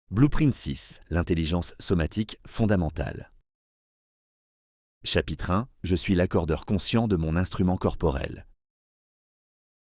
Blueprint 6, l'intelligence somatique fondamentale. Chapitre 1, je suis l'accordeur conscient de mon instrument corporel.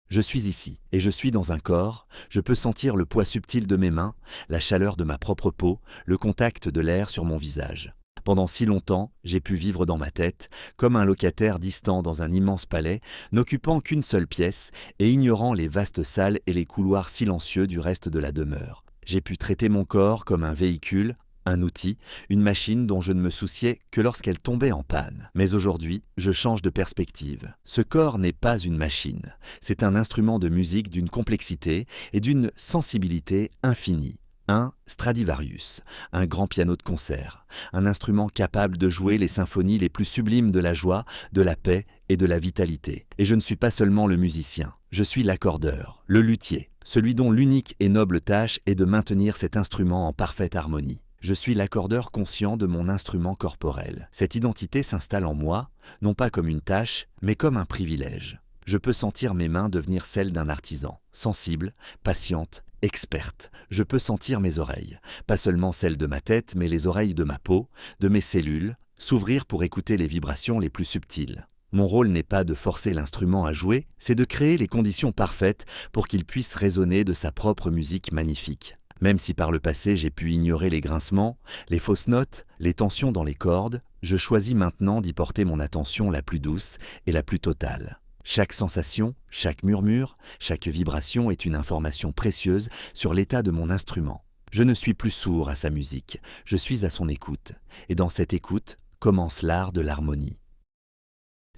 Je suis ici, et je suis dans un corps, je peux sentir le poids subtil de mes mains, la chaleur de ma propre peau, le contact de l'air sur mon visage. Pendant si longtemps, j'ai pu vivre dans ma tête, comme un locataire distant dans un immense palais, n'occupant qu'une seule pièce et ignorant les vastes salles et les couloirs silencieux du reste de la demeure. J'ai pu traiter mon corps comme un véhicule, un outil, une machine dont je ne me souciais que lorsqu'elle tombait en panne. Mais aujourd'hui, je change de perspective. Ce corps n'est pas une machine, c'est un instrument de musique d'une complexité et d'une sensibilité infinie. Un Stradivarius, un grand piano de concert, un instrument capable de jouer les symphonies les plus sublimes de la joie, de la paix et de la vitalité. Et je ne suis pas seulement le musicien, je suis l'accordeur, le luthier, celui dont l'unique et noble tâche est de maintenir cet instrument en parfaite harmonie. Je suis l'accordeur conscient de mon instrument corporel. Cette identité s'installe en moi, non pas comme une tâche, mais comme un privilège. Je peux sentir mes mains devenir celles d'un artisan, sensible, patiente, experte. Je peux sentir mes oreilles, pas seulement celles de ma tête, mais les oreilles de ma peau, de mes cellules, s'ouvrir pour écouter les vibrations les plus subtiles. Mon rôle n'est pas de forcer l'instrument à jouer, c'est de créer les conditions parfaites pour qu'il puisse résonner de sa propre musique magnifique. Même si par le passé j'ai pu ignorer les grincements, les fausses notes, les tensions dans les cordes, je choisis maintenant d'y porter mon attention la plus douce et la plus totale. Chaque sensation, chaque murmure, chaque vibration est une information précieuse sur l'état de mon instrument. Je ne suis plus sourd à sa musique, je suis à son écoute. Et dans cette écoute commence l'art de l'harmonie.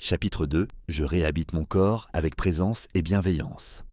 Chapitre 2, je réhabite mon corps avec présence et bienveillance.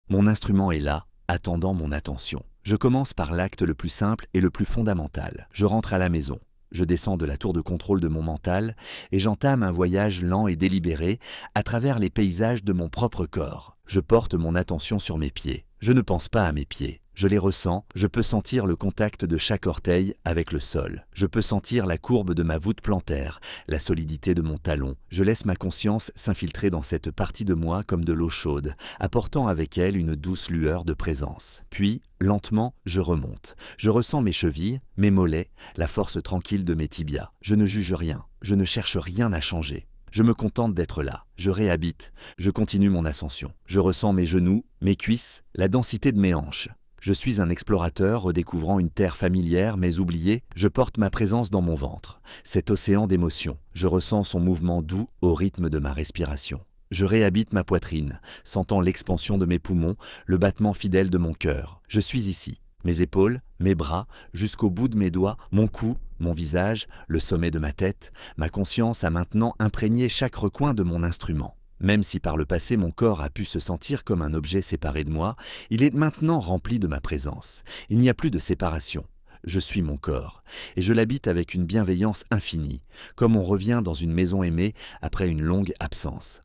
Mon instrument est là, attendant mon attention. Je commence par l'acte le plus simple et le plus fondamental. Je rentre à la maison. Je descends de la tour de contrôle de mon mental et j'entame un voyage lent et délibéré à travers les paysages de mon propre corps. Je porte mon attention sur mes pieds. Je ne pense pas à mes pieds. Je les ressens, je peux sentir le contact de chaque orteil avec le sol. Je peux sentir la courbe de ma voûte plantaire, la solidité de mon talon. Je laisse ma conscience s'infiltrer dans cette partie de moi comme de l'eau chaude, apportant avec elle une douce lueur de présence. Puis, lentement, je remonte. Je ressens mes chevilles, mes mollets, la force tranquille de mes tibias. Je ne juge rien, je ne cherche rien à changer. Je me contente d'être là, je réhabite, je continue mon ascension. Je ressens mes genoux, mes cuisses, la densité de mes hanches. Je suis un explorateur redécouvrant une terre familière mais oubliée, je porte ma présence dans mon ventre. Cet océan d'émotions, je ressens son mouvement doux au rythme de ma respiration. Je réhabite ma poitrine, sentant l'expansion de mes poumons, le battement fidèle de mon cœur. Je suis ici. Mes épaules, mes bras, jusqu'au bout de mes doigts, mon cou, mon visage, le sommet de ma tête, ma conscience a maintenant imprégné chaque recoin de mon instrument. Même si par le passé mon corps a pu se sentir comme un objet séparé de moi, il est maintenant rempli de ma présence. Il n'y a plus de séparation. Je suis mon corps, et je l'habite avec une bienveillance infinie, comme on revient dans une maison aimée après une longue absence.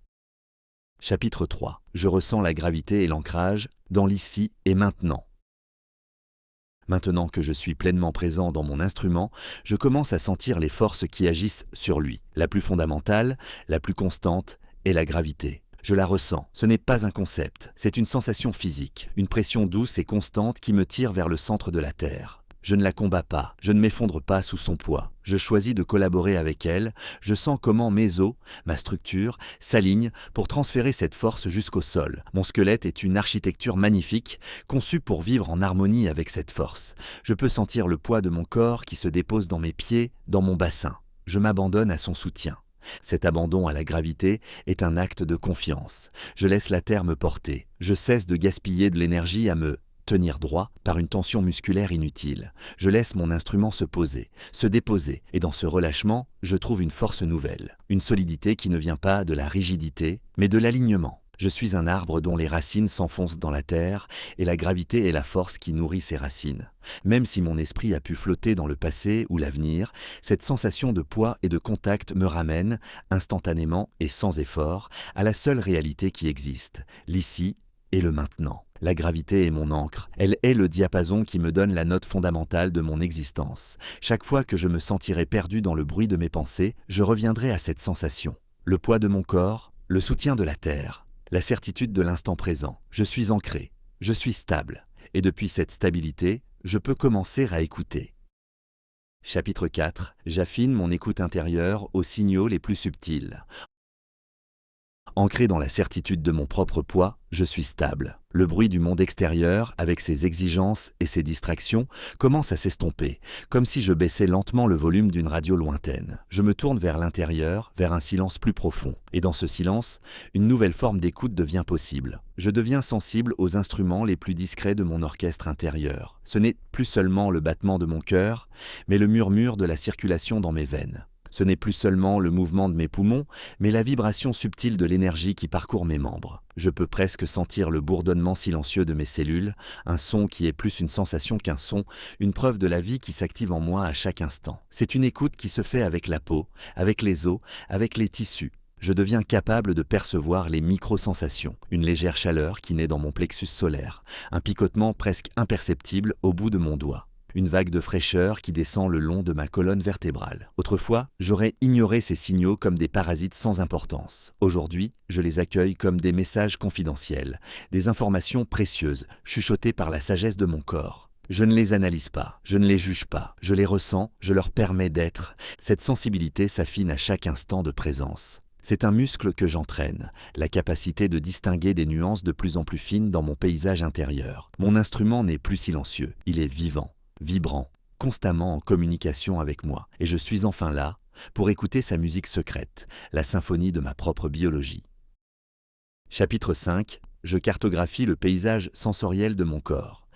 Chapitre 3. Je ressens la gravité et l'ancrage dans l'ici et maintenant. Maintenant que je suis pleinement présent dans mon instrument, je commence à sentir les forces qui agissent sur lui. La plus fondamentale, la plus constante, est la gravité. Je la ressens. Ce n'est pas un concept, c'est une sensation physique, une pression douce et constante qui me tire vers le centre de la Terre. Je ne la combats pas, je ne m'effondre pas sous son poids. Je choisis de collaborer avec elle, je sens comment mes os, ma structure, s'alignent pour transférer cette force jusqu'au sol. Mon squelette est une architecture magnifique, conçue pour vivre en harmonie avec cette force. Je peux sentir le poids de mon corps qui se dépose dans mes pieds, dans mon bassin. Je m'abandonne à son soutien. Cet abandon à la gravité est un acte de confiance. Je laisse la terre me porter. Je cesse de gaspiller de l'énergie à me tenir droit par une tension musculaire inutile. Je laisse mon instrument se poser, se déposer, et dans ce relâchement, je trouve une force nouvelle, une solidité qui ne vient pas de la rigidité, mais de l'alignement. Je suis un arbre dont les racines s'enfoncent dans la terre, et la gravité est la force qui nourrit ces racines. Même si mon esprit a pu flotter dans le passé ou l'avenir, cette sensation de poids et de contact me ramène, instantanément et sans effort, à la seule réalité qui existe, l'ici et le maintenant. La gravité est mon ancre, elle est le diapason qui me donne la note fondamentale de mon existence. Chaque fois que je me sentirai perdu dans le bruit de mes pensées, je reviendrai à cette sensation. Le poids de mon corps, le soutien de la terre, la certitude de l'instant présent. Je suis ancré, je suis stable. Et depuis cette stabilité, je peux commencer à écouter. Chapitre 4. J'affine mon écoute intérieure aux signaux les plus subtils. Ancré dans la certitude de mon propre poids, je suis stable. Le bruit du monde extérieur, avec ses exigences et ses distractions, commence à s'estomper, comme si je baissais lentement le volume d'une radio lointaine. Je me tourne vers l'intérieur, vers un silence plus profond. Et dans ce silence, une nouvelle forme d'écoute devient possible. Je deviens sensible aux instruments les plus discrets de mon orchestre intérieur. Ce n'est plus seulement le battement de mon cœur, mais le murmure de la circulation dans mes veines. Ce n'est plus seulement le mouvement de mes poumons, mais la vibration subtile de l'énergie qui parcourt mes membres. Je peux presque sentir le bourdonnement silencieux de mes cellules, un son qui est plus une sensation qu'un son, une preuve de la vie qui s'active en moi à chaque instant. C'est une écoute qui se fait avec la peau, avec les os, avec les tissus. Je deviens capable de percevoir les micro-sensations, une légère chaleur qui naît dans mon plexus solaire, un picotement presque imperceptible au bout de mon doigt. Une vague de fraîcheur qui descend le long de ma colonne vertébrale. Autrefois, j'aurais ignoré ces signaux comme des parasites sans importance. Aujourd'hui, je les accueille comme des messages confidentiels, des informations précieuses, chuchotées par la sagesse de mon corps. Je ne les analyse pas, je ne les juge pas, je les ressens, je leur permets d'être. Cette sensibilité s'affine à chaque instant de présence. C'est un muscle que j'entraîne, la capacité de distinguer des nuances de plus en plus fines dans mon paysage intérieur. Mon instrument n'est plus silencieux, il est vivant, vibrant, constamment en communication avec moi. Et je suis enfin là pour écouter sa musique secrète, la symphonie de ma propre biologie. Chapitre 5. Je cartographie le paysage sensoriel de mon corps.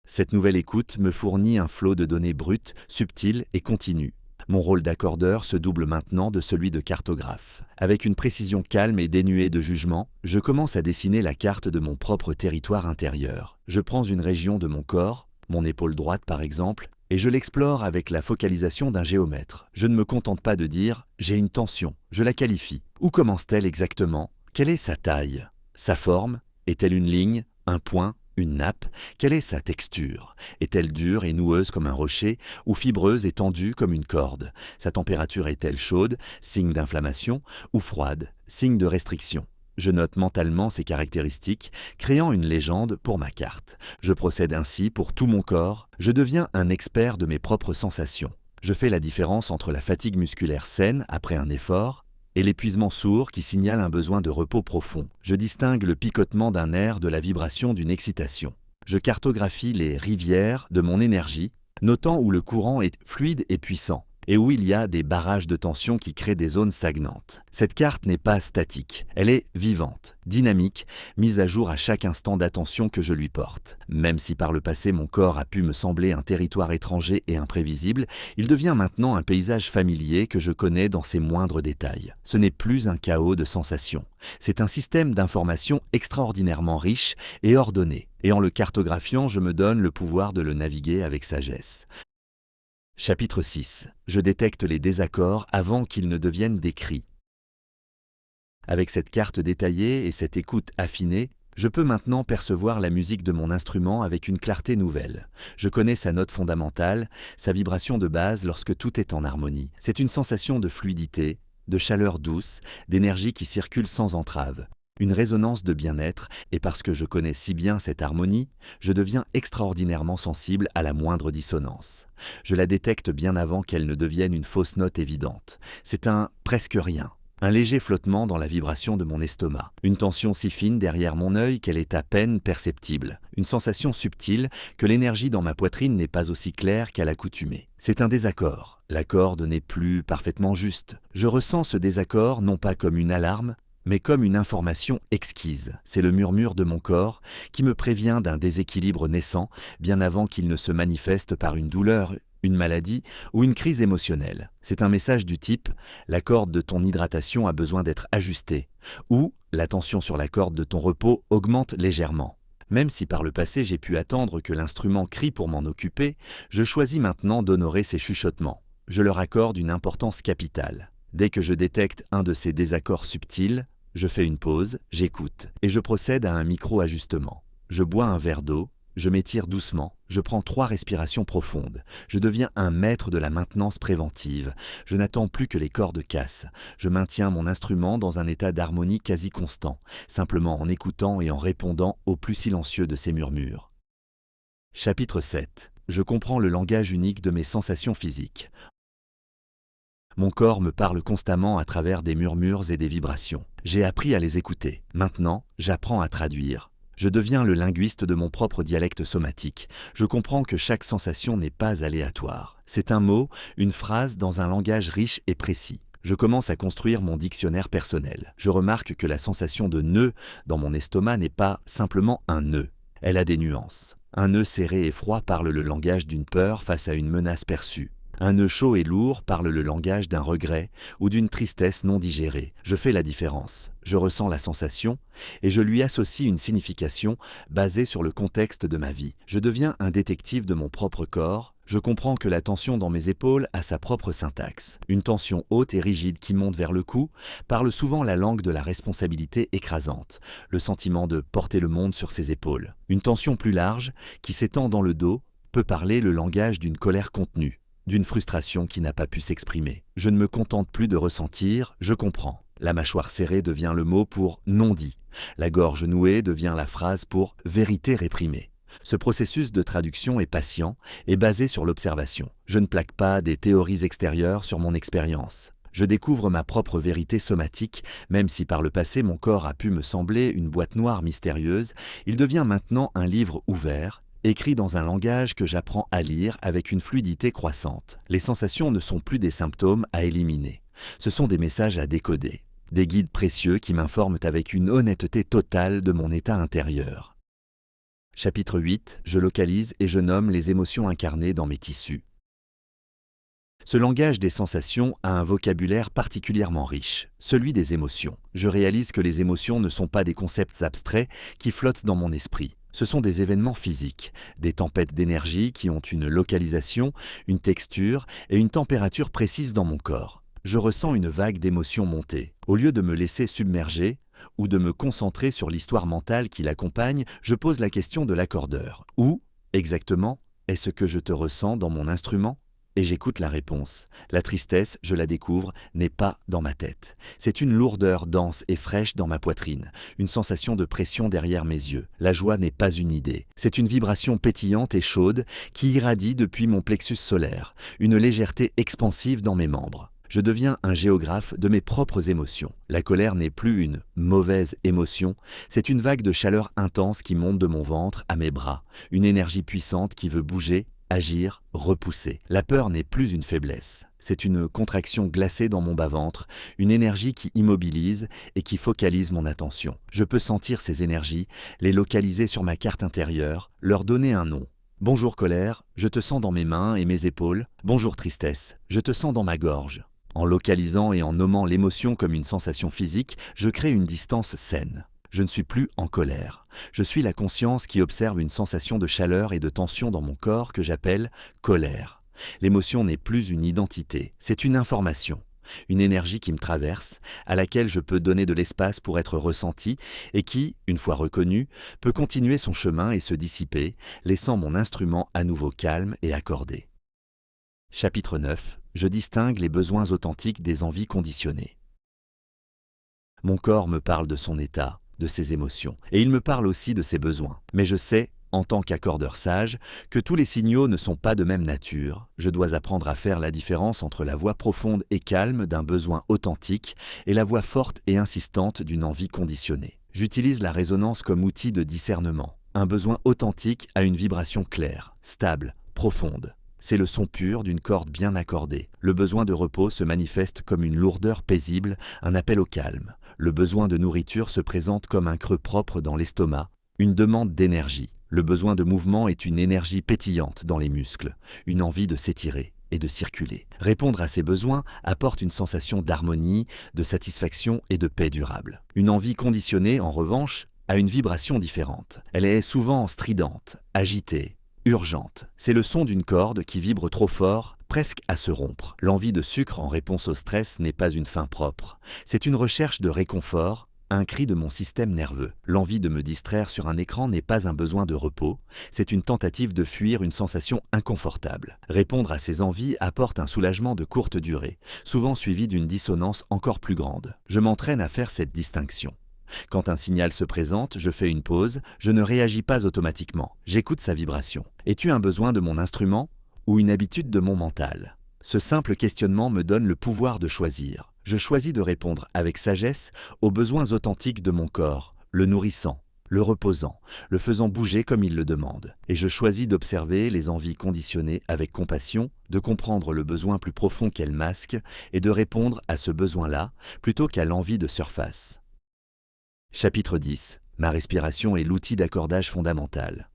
Cette nouvelle écoute me fournit un flot de données brutes, subtiles et continues. Mon rôle d'accordeur se double maintenant de celui de cartographe. Avec une précision calme et dénuée de jugement, je commence à dessiner la carte de mon propre territoire intérieur. Je prends une région de mon corps, mon épaule droite par exemple, et je l'explore avec la focalisation d'un géomètre. Je ne me contente pas de dire « j'ai une tension », je la qualifie. Où commence-t-elle exactement? Quelle est sa taille? Sa forme? Est-elle une ligne? Un point? Une nappe? Quelle est sa texture? Est-elle dure et noueuse comme un rocher ou fibreuse et tendue comme une corde? Sa température est-elle chaude, signe d'inflammation, ou froide, signe de restriction? Je note mentalement ces caractéristiques, créant une légende pour ma carte. Je procède ainsi pour tout mon corps, je deviens un expert de mes propres sensations. Je fais la différence entre la fatigue musculaire saine après un effort et l'épuisement sourd qui signale un besoin de repos profond. Je distingue le picotement d'un nerf de la vibration d'une excitation. Je cartographie les rivières de mon énergie, notant où le courant est fluide et puissant, et où il y a des barrages de tension qui créent des zones stagnantes. Cette carte n'est pas statique, elle est vivante, dynamique, mise à jour à chaque instant d'attention que je lui porte. Même si par le passé mon corps a pu me sembler un territoire étranger et imprévisible, il devient maintenant un paysage familier que je connais dans ses moindres détails. Ce n'est plus un chaos de sensations, c'est un système d'informations extraordinairement riche et ordonné. Et en le cartographiant, je me donne le pouvoir de le naviguer avec sagesse. Chapitre 6. Je détecte les désaccords avant qu'ils ne deviennent des cris. Avec cette carte détaillée et cette écoute affinée, je peux maintenant percevoir la musique de mon instrument avec une clarté nouvelle. Je connais sa note fondamentale, sa vibration de base lorsque tout est en harmonie. C'est une sensation de fluidité, de chaleur douce, d'énergie qui circule sans entrave. Une résonance de bien-être, et parce que je connais si bien cette harmonie, je deviens extraordinairement sensible à la moindre dissonance. Je la détecte bien avant qu'elle ne devienne une fausse note évidente. C'est un presque rien, un léger flottement dans la vibration de mon estomac, une tension si fine derrière mon œil qu'elle est à peine perceptible, une sensation subtile que l'énergie dans ma poitrine n'est pas aussi claire qu'à l'accoutumée. C'est un désaccord. La corde n'est plus parfaitement juste. Je ressens ce désaccord non pas comme une alarme, mais comme une information exquise. C'est le murmure de mon corps qui me prévient d'un déséquilibre naissant bien avant qu'il ne se manifeste par une douleur, une maladie ou une crise émotionnelle. C'est un message du type « la corde de ton hydratation a besoin d'être ajustée » ou « la tension sur la corde de ton repos augmente légèrement ». Même si par le passé j'ai pu attendre que l'instrument crie pour m'en occuper, je choisis maintenant d'honorer ces chuchotements. Je leur accorde une importance capitale. Dès que je détecte un de ces désaccords subtils, je fais une pause, j'écoute, et je procède à un micro-ajustement. Je bois un verre d'eau, je m'étire doucement, je prends 3 respirations profondes. Je deviens un maître de la maintenance préventive. Je n'attends plus que les cordes cassent. Je maintiens mon instrument dans un état d'harmonie quasi constant, simplement en écoutant et en répondant au plus silencieux de ses murmures. Chapitre 7. Je comprends le langage unique de mes sensations physiques. Mon corps me parle constamment à travers des murmures et des vibrations. J'ai appris à les écouter. Maintenant, j'apprends à traduire. Je deviens le linguiste de mon propre dialecte somatique. Je comprends que chaque sensation n'est pas aléatoire. C'est un mot, une phrase dans un langage riche et précis. Je commence à construire mon dictionnaire personnel. Je remarque que la sensation de nœud dans mon estomac n'est pas simplement un nœud. Elle a des nuances. Un nœud serré et froid parle le langage d'une peur face à une menace perçue. Un nœud chaud et lourd parle le langage d'un regret ou d'une tristesse non digérée. Je fais la différence. Je ressens la sensation et je lui associe une signification basée sur le contexte de ma vie. Je deviens un détective de mon propre corps. Je comprends que la tension dans mes épaules a sa propre syntaxe. Une tension haute et rigide qui monte vers le cou parle souvent la langue de la responsabilité écrasante, le sentiment de porter le monde sur ses épaules. Une tension plus large, qui s'étend dans le dos, peut parler le langage d'une colère contenue, d'une frustration qui n'a pas pu s'exprimer. Je ne me contente plus de ressentir, je comprends. La mâchoire serrée devient le mot pour non dit. La gorge nouée devient la phrase pour vérité réprimée. Ce processus de traduction est patient et basé sur l'observation. Je ne plaque pas des théories extérieures sur mon expérience. Je découvre ma propre vérité somatique, même si par le passé mon corps a pu me sembler une boîte noire mystérieuse, il devient maintenant un livre ouvert, écrit dans un langage que j'apprends à lire avec une fluidité croissante. Les sensations ne sont plus des symptômes à éliminer. Ce sont des messages à décoder, des guides précieux qui m'informent avec une honnêteté totale de mon état intérieur. Chapitre 8. Je localise et je nomme les émotions incarnées dans mes tissus. Ce langage des sensations a un vocabulaire particulièrement riche, celui des émotions. Je réalise que les émotions ne sont pas des concepts abstraits qui flottent dans mon esprit. Ce sont des événements physiques, des tempêtes d'énergie qui ont une localisation, une texture et une température précise dans mon corps. Je ressens une vague d'émotions monter. Au lieu de me laisser submerger ou de me concentrer sur l'histoire mentale qui l'accompagne, je pose la question de l'accordeur. Où, exactement, est-ce que je te ressens dans mon instrument ? Et j'écoute la réponse. La tristesse, je la découvre, n'est pas dans ma tête. C'est une lourdeur dense et fraîche dans ma poitrine, une sensation de pression derrière mes yeux. La joie n'est pas une idée. C'est une vibration pétillante et chaude qui irradie depuis mon plexus solaire, une légèreté expansive dans mes membres. Je deviens un géographe de mes propres émotions. La colère n'est plus une mauvaise émotion, c'est une vague de chaleur intense qui monte de mon ventre à mes bras, une énergie puissante qui veut bouger, agir, repousser. La peur n'est plus une faiblesse, c'est une contraction glacée dans mon bas-ventre, une énergie qui immobilise et qui focalise mon attention. Je peux sentir ces énergies, les localiser sur ma carte intérieure, leur donner un nom. Bonjour colère, je te sens dans mes mains et mes épaules. Bonjour tristesse, je te sens dans ma gorge. En localisant et en nommant l'émotion comme une sensation physique, je crée une distance saine. Je ne suis plus en colère. Je suis la conscience qui observe une sensation de chaleur et de tension dans mon corps que j'appelle colère. L'émotion n'est plus une identité, c'est une information, une énergie qui me traverse, à laquelle je peux donner de l'espace pour être ressentie et qui, une fois reconnue, peut continuer son chemin et se dissiper, laissant mon instrument à nouveau calme et accordé. Chapitre 9. Je distingue les besoins authentiques des envies conditionnées. Mon corps me parle de son état, de ses émotions, et il me parle aussi de ses besoins. Mais je sais, en tant qu'accordeur sage, que tous les signaux ne sont pas de même nature. Je dois apprendre à faire la différence entre la voix profonde et calme d'un besoin authentique et la voix forte et insistante d'une envie conditionnée. J'utilise la résonance comme outil de discernement. Un besoin authentique a une vibration claire, stable, profonde. C'est le son pur d'une corde bien accordée. Le besoin de repos se manifeste comme une lourdeur paisible, un appel au calme. Le besoin de nourriture se présente comme un creux propre dans l'estomac, une demande d'énergie. Le besoin de mouvement est une énergie pétillante dans les muscles, une envie de s'étirer et de circuler. Répondre à ces besoins apporte une sensation d'harmonie, de satisfaction et de paix durable. Une envie conditionnée, en revanche, a une vibration différente. Elle est souvent stridente, agitée, urgente. C'est le son d'une corde qui vibre trop fort, presque à se rompre. L'envie de sucre en réponse au stress n'est pas une fin propre. C'est une recherche de réconfort, un cri de mon système nerveux. L'envie de me distraire sur un écran n'est pas un besoin de repos, c'est une tentative de fuir une sensation inconfortable. Répondre à ces envies apporte un soulagement de courte durée, souvent suivi d'une dissonance encore plus grande. Je m'entraîne à faire cette distinction. Quand un signal se présente, je fais une pause, je ne réagis pas automatiquement, j'écoute sa vibration. Es-tu un besoin de mon instrument ou une habitude de mon mental? Ce simple questionnement me donne le pouvoir de choisir. Je choisis de répondre avec sagesse aux besoins authentiques de mon corps, le nourrissant, le reposant, le faisant bouger comme il le demande. Et je choisis d'observer les envies conditionnées avec compassion, de comprendre le besoin plus profond qu'elles masquent et de répondre à ce besoin-là plutôt qu'à l'envie de surface. Chapitre 10. Ma respiration est l'outil d'accordage fondamental.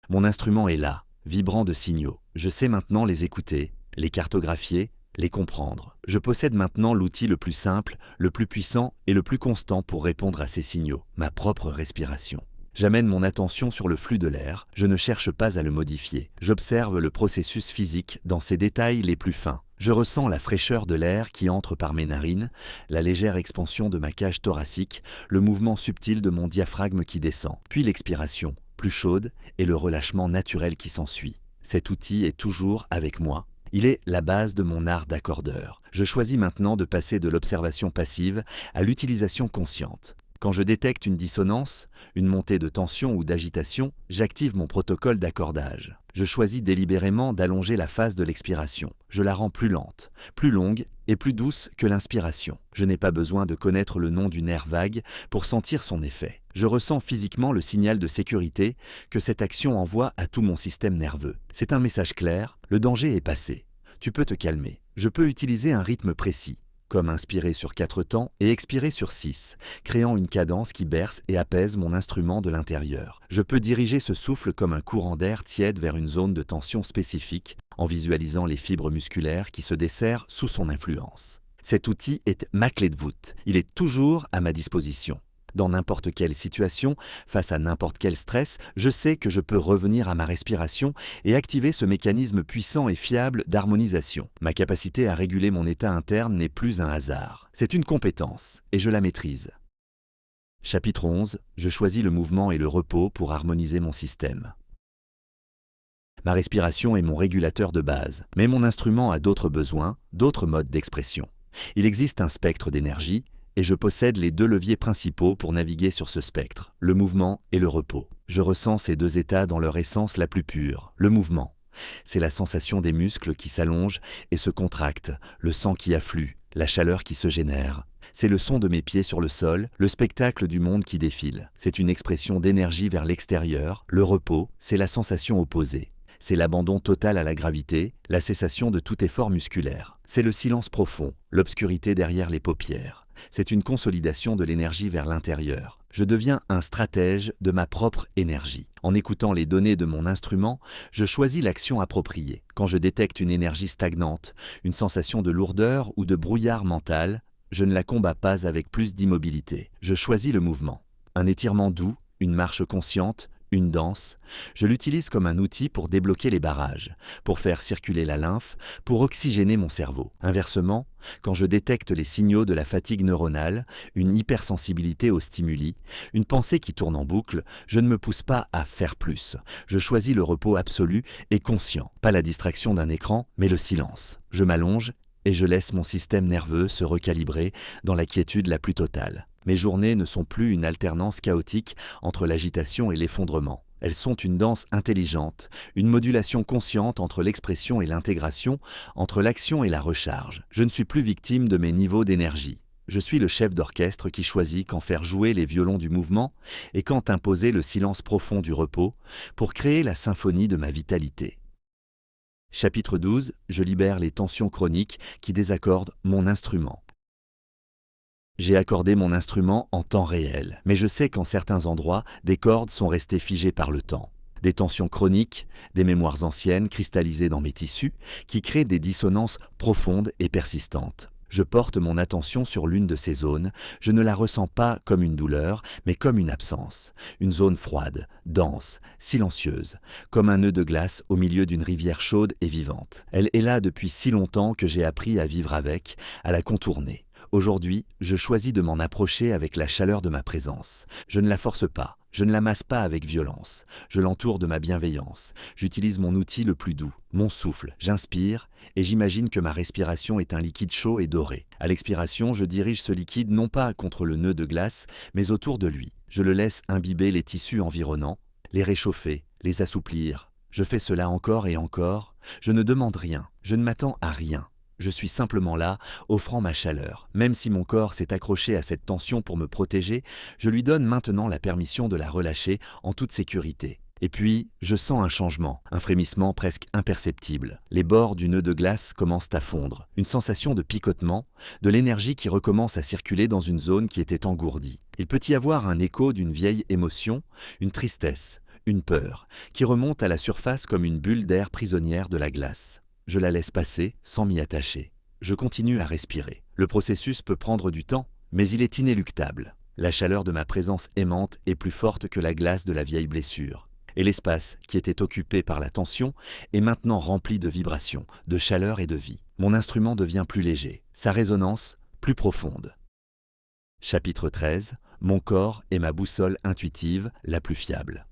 Mon instrument est là, vibrant de signaux. Je sais maintenant les écouter, les cartographier, les comprendre. Je possède maintenant l'outil le plus simple, le plus puissant et le plus constant pour répondre à ces signaux, ma propre respiration. J'amène mon attention sur le flux de l'air, je ne cherche pas à le modifier. J'observe le processus physique dans ses détails les plus fins. Je ressens la fraîcheur de l'air qui entre par mes narines, la légère expansion de ma cage thoracique, le mouvement subtil de mon diaphragme qui descend, puis l'expiration, plus chaude, et le relâchement naturel qui s'ensuit. Cet outil est toujours avec moi. Il est la base de mon art d'accordeur. Je choisis maintenant de passer de l'observation passive à l'utilisation consciente. Quand je détecte une dissonance, une montée de tension ou d'agitation, j'active mon protocole d'accordage. Je choisis délibérément d'allonger la phase de l'expiration. Je la rends plus lente, plus longue et plus douce que l'inspiration. Je n'ai pas besoin de connaître le nom du nerf vague pour sentir son effet. Je ressens physiquement le signal de sécurité que cette action envoie à tout mon système nerveux. C'est un message clair, le danger est passé. Tu peux te calmer. Je peux utiliser un rythme précis, comme inspirer sur 4 temps et expirer sur 6, créant une cadence qui berce et apaise mon instrument de l'intérieur. Je peux diriger ce souffle comme un courant d'air tiède vers une zone de tension spécifique, en visualisant les fibres musculaires qui se desserrent sous son influence. Cet outil est ma clé de voûte. Il est toujours à ma disposition. Dans n'importe quelle situation, face à n'importe quel stress, je sais que je peux revenir à ma respiration et activer ce mécanisme puissant et fiable d'harmonisation. Ma capacité à réguler mon état interne n'est plus un hasard. C'est une compétence, et je la maîtrise. Chapitre 11. Je choisis le mouvement et le repos pour harmoniser mon système. Ma respiration est mon régulateur de base, mais mon instrument a d'autres besoins, d'autres modes d'expression. Il existe un spectre d'énergie, et je possède les 2 leviers principaux pour naviguer sur ce spectre, le mouvement et le repos. Je ressens ces 2 états dans leur essence la plus pure. Le mouvement, c'est la sensation des muscles qui s'allongent et se contractent, le sang qui afflue, la chaleur qui se génère. C'est le son de mes pieds sur le sol, le spectacle du monde qui défile. C'est une expression d'énergie vers l'extérieur. Le repos, c'est la sensation opposée. C'est l'abandon total à la gravité, la cessation de tout effort musculaire. C'est le silence profond, l'obscurité derrière les paupières. C'est une consolidation de l'énergie vers l'intérieur. Je deviens un stratège de ma propre énergie. En écoutant les données de mon instrument, je choisis l'action appropriée. Quand je détecte une énergie stagnante, une sensation de lourdeur ou de brouillard mental, je ne la combats pas avec plus d'immobilité. Je choisis le mouvement. Un étirement doux, une marche consciente, une danse, je l'utilise comme un outil pour débloquer les barrages, pour faire circuler la lymphe, pour oxygéner mon cerveau. Inversement, quand je détecte les signaux de la fatigue neuronale, une hypersensibilité aux stimuli, une pensée qui tourne en boucle, je ne me pousse pas à faire plus. Je choisis le repos absolu et conscient, pas la distraction d'un écran, mais le silence. Je m'allonge et je laisse mon système nerveux se recalibrer dans la quiétude la plus totale. Mes journées ne sont plus une alternance chaotique entre l'agitation et l'effondrement. Elles sont une danse intelligente, une modulation consciente entre l'expression et l'intégration, entre l'action et la recharge. Je ne suis plus victime de mes niveaux d'énergie. Je suis le chef d'orchestre qui choisit quand faire jouer les violons du mouvement et quand imposer le silence profond du repos pour créer la symphonie de ma vitalité. Chapitre 12. Je libère les tensions chroniques qui désaccordent mon instrument. J'ai accordé mon instrument en temps réel, mais je sais qu'en certains endroits, des cordes sont restées figées par le temps. Des tensions chroniques, des mémoires anciennes cristallisées dans mes tissus, qui créent des dissonances profondes et persistantes. Je porte mon attention sur l'une de ces zones, je ne la ressens pas comme une douleur, mais comme une absence. Une zone froide, dense, silencieuse, comme un nœud de glace au milieu d'une rivière chaude et vivante. Elle est là depuis si longtemps que j'ai appris à vivre avec, à la contourner. Aujourd'hui, je choisis de m'en approcher avec la chaleur de ma présence. Je ne la force pas, Je ne la masse pas avec violence, je l'entoure de ma bienveillance. J'utilise mon outil le plus doux, mon souffle. J'inspire et j'imagine que ma respiration est un liquide chaud et doré. À l'expiration, je dirige ce liquide non pas contre le nœud de glace, mais autour de lui. Je le laisse imbiber les tissus environnants, les réchauffer, les assouplir. Je fais cela encore et encore. Je ne demande rien, je ne m'attends à rien. Je suis simplement là, offrant ma chaleur. Même si mon corps s'est accroché à cette tension pour me protéger, je lui donne maintenant la permission de la relâcher en toute sécurité. Et puis, je sens un changement, un frémissement presque imperceptible. Les bords du nœud de glace commencent à fondre. Une sensation de picotement, de l'énergie qui recommence à circuler dans une zone qui était engourdie. Il peut y avoir un écho d'une vieille émotion, une tristesse, une peur, qui remonte à la surface comme une bulle d'air prisonnière de la glace. Je la laisse passer sans m'y attacher. Je continue à respirer. Le processus peut prendre du temps, mais il est inéluctable. La chaleur de ma présence aimante est plus forte que la glace de la vieille blessure. Et l'espace, qui était occupé par la tension, est maintenant rempli de vibrations, de chaleur et de vie. Mon instrument devient plus léger, sa résonance plus profonde. Chapitre 13. Mon corps est ma boussole intuitive la plus fiable.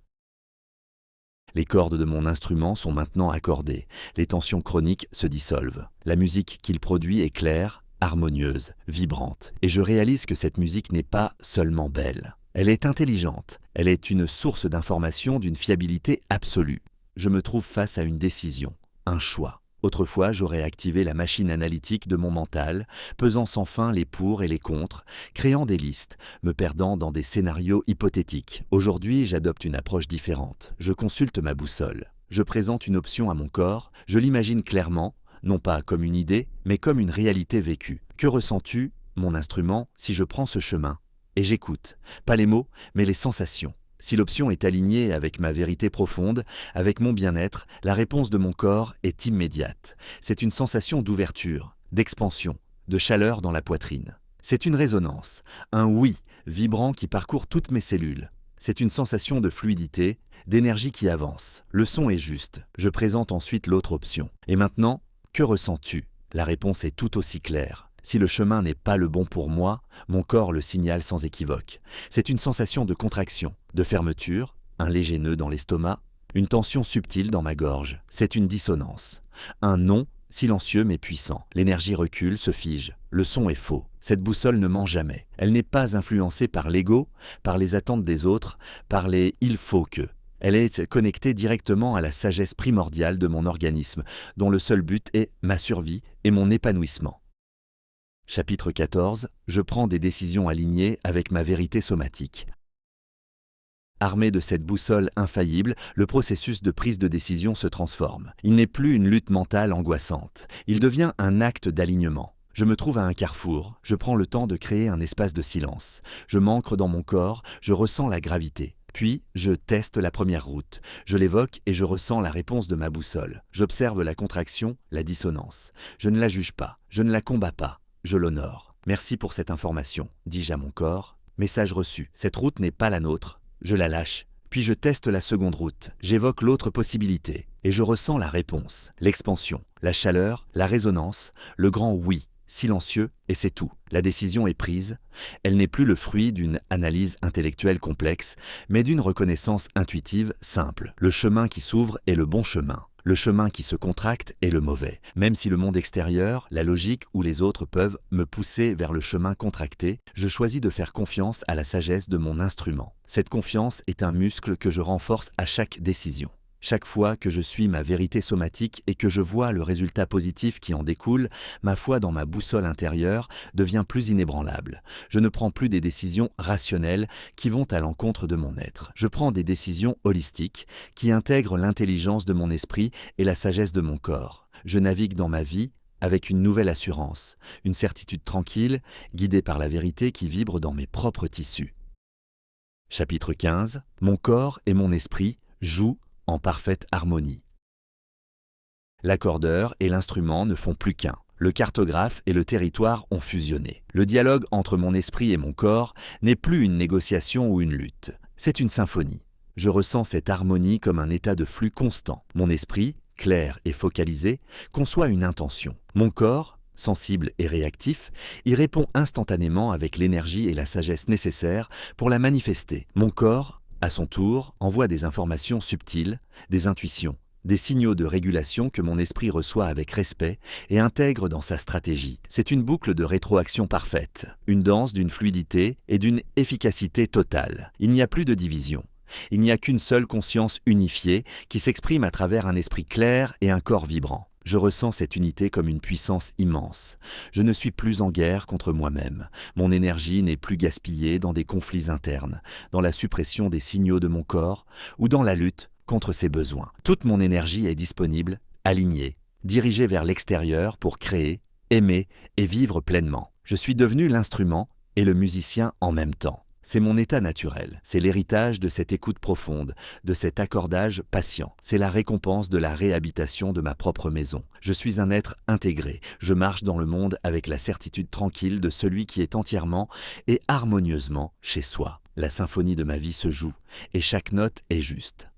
Les cordes de mon instrument sont maintenant accordées, les tensions chroniques se dissolvent. La musique qu'il produit est claire, harmonieuse, vibrante, et je réalise que cette musique n'est pas seulement belle. Elle est intelligente, elle est une source d'information d'une fiabilité absolue. Je me trouve face à une décision, un choix. Autrefois, j'aurais activé la machine analytique de mon mental, pesant sans fin les pour et les contre, créant des listes, me perdant dans des scénarios hypothétiques. Aujourd'hui, j'adopte une approche différente. Je consulte ma boussole. Je présente une option à mon corps, je l'imagine clairement, non pas comme une idée, mais comme une réalité vécue. Que ressens-tu, mon instrument, si je prends ce chemin? Et j'écoute, pas les mots, mais les sensations. Si l'option est alignée avec ma vérité profonde, avec mon bien-être, la réponse de mon corps est immédiate. C'est une sensation d'ouverture, d'expansion, de chaleur dans la poitrine. C'est une résonance, un oui vibrant qui parcourt toutes mes cellules. C'est une sensation de fluidité, d'énergie qui avance. Le son est juste. Je présente ensuite l'autre option. Et maintenant, que ressens-tu? La réponse est tout aussi claire. Si le chemin n'est pas le bon pour moi, mon corps le signale sans équivoque. C'est une sensation de contraction, de fermeture, un léger nœud dans l'estomac, une tension subtile dans ma gorge. C'est une dissonance. Un non, silencieux mais puissant. L'énergie recule, se fige. Le son est faux. Cette boussole ne ment jamais. Elle n'est pas influencée par l'ego, par les attentes des autres, par les « il faut que ». Elle est connectée directement à la sagesse primordiale de mon organisme, dont le seul but est ma survie et mon épanouissement. Chapitre 14. Je prends des décisions alignées avec ma vérité somatique. Armé de cette boussole infaillible, le processus de prise de décision se transforme. Il n'est plus une lutte mentale angoissante. Il devient un acte d'alignement. Je me trouve à un carrefour. Je prends le temps de créer un espace de silence. Je m'ancre dans mon corps. Je ressens la gravité. Puis, je teste la première route. Je l'évoque et je ressens la réponse de ma boussole. J'observe la contraction, la dissonance. Je ne la juge pas. Je ne la combats pas. Je l'honore. Merci pour cette information, dis-je à mon corps. Message reçu. Cette route n'est pas la nôtre. Je la lâche. Puis je teste la seconde route. J'évoque l'autre possibilité. Et je ressens la réponse, l'expansion, la chaleur, la résonance, le grand oui, silencieux, et c'est tout. La décision est prise. Elle n'est plus le fruit d'une analyse intellectuelle complexe, mais d'une reconnaissance intuitive simple. Le chemin qui s'ouvre est le bon chemin. Le chemin qui se contracte est le mauvais. Même si le monde extérieur, la logique ou les autres peuvent me pousser vers le chemin contracté, je choisis de faire confiance à la sagesse de mon instrument. Cette confiance est un muscle que je renforce à chaque décision. Chaque fois que je suis ma vérité somatique et que je vois le résultat positif qui en découle, ma foi dans ma boussole intérieure devient plus inébranlable. Je ne prends plus des décisions rationnelles qui vont à l'encontre de mon être. Je prends des décisions holistiques qui intègrent l'intelligence de mon esprit et la sagesse de mon corps. Je navigue dans ma vie avec une nouvelle assurance, une certitude tranquille, guidée par la vérité qui vibre dans mes propres tissus. Chapitre 15. Mon corps et mon esprit jouent en parfaite harmonie. L'accordeur et l'instrument ne font plus qu'un. Le cartographe et le territoire ont fusionné. Le dialogue entre mon esprit et mon corps n'est plus une négociation ou une lutte. C'est une symphonie. Je ressens cette harmonie comme un état de flux constant. Mon esprit, clair et focalisé, conçoit une intention. Mon corps, sensible et réactif, y répond instantanément avec l'énergie et la sagesse nécessaires pour la manifester. Mon corps, à son tour, envoie des informations subtiles, des intuitions, des signaux de régulation que mon esprit reçoit avec respect et intègre dans sa stratégie. C'est une boucle de rétroaction parfaite, une danse d'une fluidité et d'une efficacité totale. Il n'y a plus de division. Il n'y a qu'une seule conscience unifiée qui s'exprime à travers un esprit clair et un corps vibrant. Je ressens cette unité comme une puissance immense. Je ne suis plus en guerre contre moi-même. Mon énergie n'est plus gaspillée dans des conflits internes, dans la suppression des signaux de mon corps ou dans la lutte contre ses besoins. Toute mon énergie est disponible, alignée, dirigée vers l'extérieur pour créer, aimer et vivre pleinement. Je suis devenu l'instrument et le musicien en même temps. C'est mon état naturel, c'est l'héritage de cette écoute profonde, de cet accordage patient. C'est la récompense de la réhabitation de ma propre maison. Je suis un être intégré, je marche dans le monde avec la certitude tranquille de celui qui est entièrement et harmonieusement chez soi. La symphonie de ma vie se joue, et chaque note est juste.